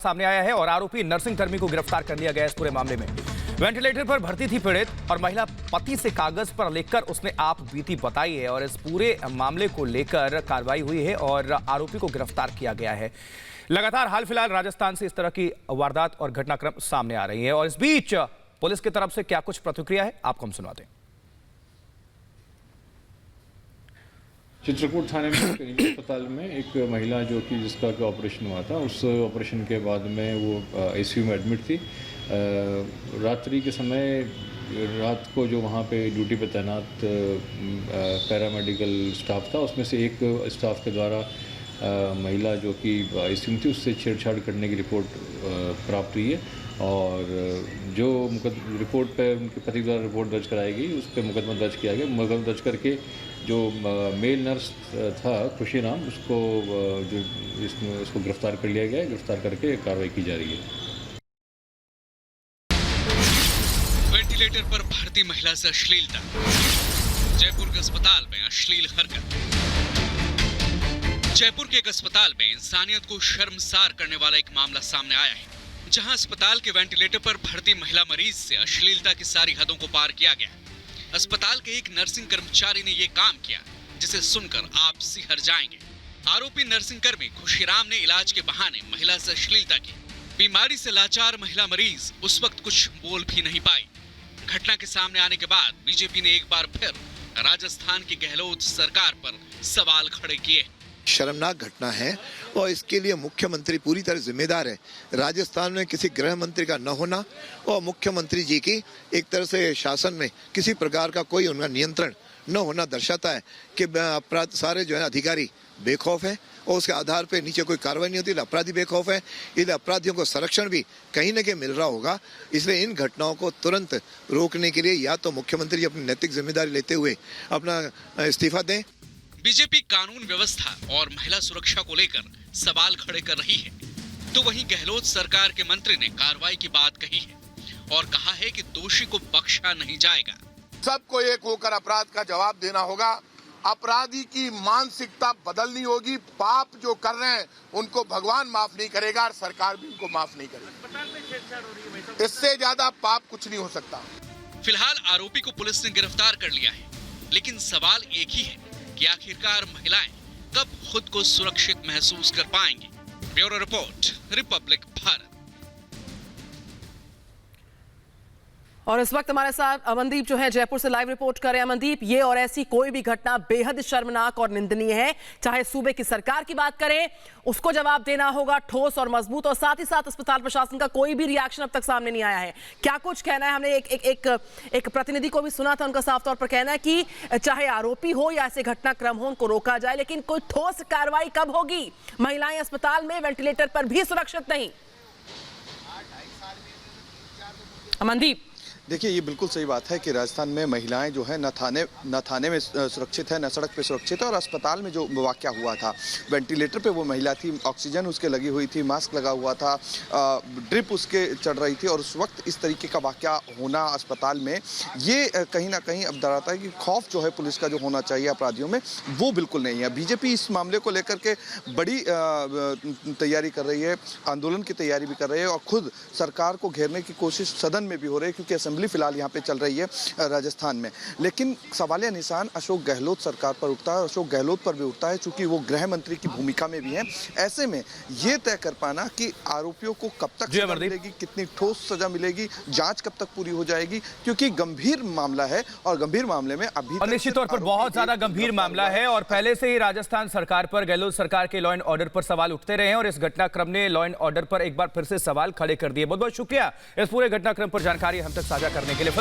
सामने आया है और आरोपी नर्सिंग कर्मी को गिरफ्तार कर लिया गया इस पूरे मामले में। वेंटिलेटर पर भर्ती थी पीड़ित और महिला पति से कागज पर लिखकर उसने आप बीती बताई है और इस पूरे मामले को लेकर कार्रवाई हुई है और आरोपी को गिरफ्तार किया गया है। लगातार हाल फिलहाल राजस्थान से इस तरह की वारदात और घटनाक्रम सामने आ रही है और इस बीच पुलिस की तरफ से क्या कुछ प्रतिक्रिया है आपको हम सुनाते हैं। चित्रकूट थाने में क्लिनिक अस्पताल में एक महिला जो कि जिसका ऑपरेशन हुआ था, उस ऑपरेशन के बाद में वो आईसीयू में एडमिट थी। रात्रि के समय रात को जो वहाँ पे ड्यूटी पे तैनात पैरामेडिकल स्टाफ था, उसमें से एक स्टाफ के द्वारा महिला जो कि आईसीयू में थी उससे छेड़छाड़ करने की रिपोर्ट प्राप्त हुई है और जो रिपोर्ट पे उनके पति द्वारा रिपोर्ट दर्ज कराई गई, उस पर मुकदमा दर्ज किया गया। मुकदमा दर्ज करके जो मेल नर्स था खुशी नाम, उसको गिरफ्तार कर लिया गया है। गिरफ्तार करके कार्रवाई की जा रही है। वेंटिलेटर पर भर्ती महिला से अश्लीलता, जयपुर के अस्पताल में अश्लील हरकत। जयपुर के एक अस्पताल में इंसानियत को शर्मसार करने वाला एक मामला सामने आया है, जहां अस्पताल के वेंटिलेटर पर भर्ती महिला मरीज से अश्लीलता की सारी हदों को पार किया गया। अस्पताल के एक नर्सिंग कर्मचारी ने ये काम किया जिसे सुनकर आप सिहर जाएंगे। आरोपी नर्सिंग कर्मी खुशीराम ने इलाज के बहाने महिला से अश्लीलता की। बीमारी से लाचार महिला मरीज उस वक्त कुछ बोल भी नहीं पाई। घटना के सामने आने के बाद बीजेपी ने एक बार फिर राजस्थान की गहलोत सरकार पर सवाल खड़े किए। शर्मनाक घटना है और इसके लिए मुख्यमंत्री पूरी तरह जिम्मेदार है। राजस्थान में किसी गृह मंत्री का न होना और मुख्यमंत्री जी की एक तरह से शासन में किसी प्रकार का कोई उनका नियंत्रण न होना दर्शाता है कि अपराध सारे जो है अधिकारी बेखौफ है और उसके आधार पे नीचे कोई कार्रवाई नहीं होती। अपराधी बेखौफ है, इसलिए अपराधियों को संरक्षण भी कहीं न कहीं मिल रहा होगा। इसलिए इन घटनाओं को तुरंत रोकने के लिए या तो मुख्यमंत्री अपनी नैतिक जिम्मेदारी लेते हुए अपना इस्तीफा दें। बीजेपी कानून व्यवस्था और महिला सुरक्षा को लेकर सवाल खड़े कर रही है, तो वहीं गहलोत सरकार के मंत्री ने कार्रवाई की बात कही है और कहा है कि दोषी को बख्शा नहीं जाएगा। सबको एक होकर अपराध का जवाब देना होगा। अपराधी की मानसिकता बदलनी होगी। पाप जो कर रहे हैं उनको भगवान माफ नहीं करेगा और सरकार भी उनको माफ नहीं करेगी। इससे ज्यादा पाप कुछ नहीं हो सकता। फिलहाल आरोपी को पुलिस ने गिरफ्तार कर लिया है, लेकिन सवाल एक ही है कि आखिरकार महिलाएं कब खुद को सुरक्षित महसूस कर पाएंगी। Bureau report, Republic Bharat. और इस वक्त हमारे साथ अमनदीप जो है जयपुर से लाइव रिपोर्ट कर रहे हैं। अमनदीप, ये और ऐसी कोई भी घटना बेहद शर्मनाक और निंदनीय है। चाहे सूबे की सरकार की बात करें, उसको जवाब देना होगा ठोस और मजबूत, और साथ ही साथ अस्पताल प्रशासन का कोई भी रिएक्शन अब तक सामने नहीं आया है। क्या कुछ कहना है? हमने एक प्रतिनिधि को भी सुना था, उनका साफ तौर पर कहना है कि चाहे आरोपी हो या ऐसे घटनाक्रम हो उनको रोका जाए, लेकिन कोई ठोस कार्रवाई कब होगी? महिलाएं अस्पताल में वेंटिलेटर पर भी सुरक्षित नहीं। अमनदीप, देखिए, ये बिल्कुल सही बात है कि राजस्थान में महिलाएं जो है न थाने में सुरक्षित है, न सड़क पे सुरक्षित है। और अस्पताल में जो वाक़या हुआ था, वेंटिलेटर पे वो महिला थी, ऑक्सीजन उसके लगी हुई थी, मास्क लगा हुआ था, ड्रिप उसके चढ़ रही थी, और उस वक्त इस तरीके का वाक़या होना अस्पताल में, ये कहीं ना कहीं अब डराता है कि खौफ जो है पुलिस का जो होना चाहिए अपराधियों में, वो बिल्कुल नहीं है। बीजेपी इस मामले को लेकर के बड़ी तैयारी कर रही है, आंदोलन की तैयारी भी कर रही है और खुद सरकार को घेरने की कोशिश सदन में भी हो रही है, क्योंकि असेंबली फिलहाल यहाँ पे चल रही है राजस्थान में। लेकिन सवालिया निशान अशोक गहलोत सरकार पर उठता है, अशोक गहलोत पर भी उठता है, चूंकि वो गृह मंत्री की भूमिका में भी है। ऐसे में ये तय कर पाना कि आरोपियों को कब तक सजा मिलेगी, कितनी ठोस सजा मिलेगी, जांच कब तक पूरी हो जाएगी, क्योंकि गंभीर मामला है और गंभीर मामले में अभी निश्चित तौर पर बहुत ज्यादा गंभीर मामला है और पहले से ही राजस्थान सरकार पर, गहलोत सरकार के लॉ एंड ऑर्डर पर सवाल उठते रहे हैं और इस घटनाक्रम ने लॉ एंड ऑर्डर पर एक बार फिर से सवाल खड़े कर दिए। बहुत बहुत शुक्रिया इस पूरे घटनाक्रम पर जानकारी हम तक साझा करने के लिए।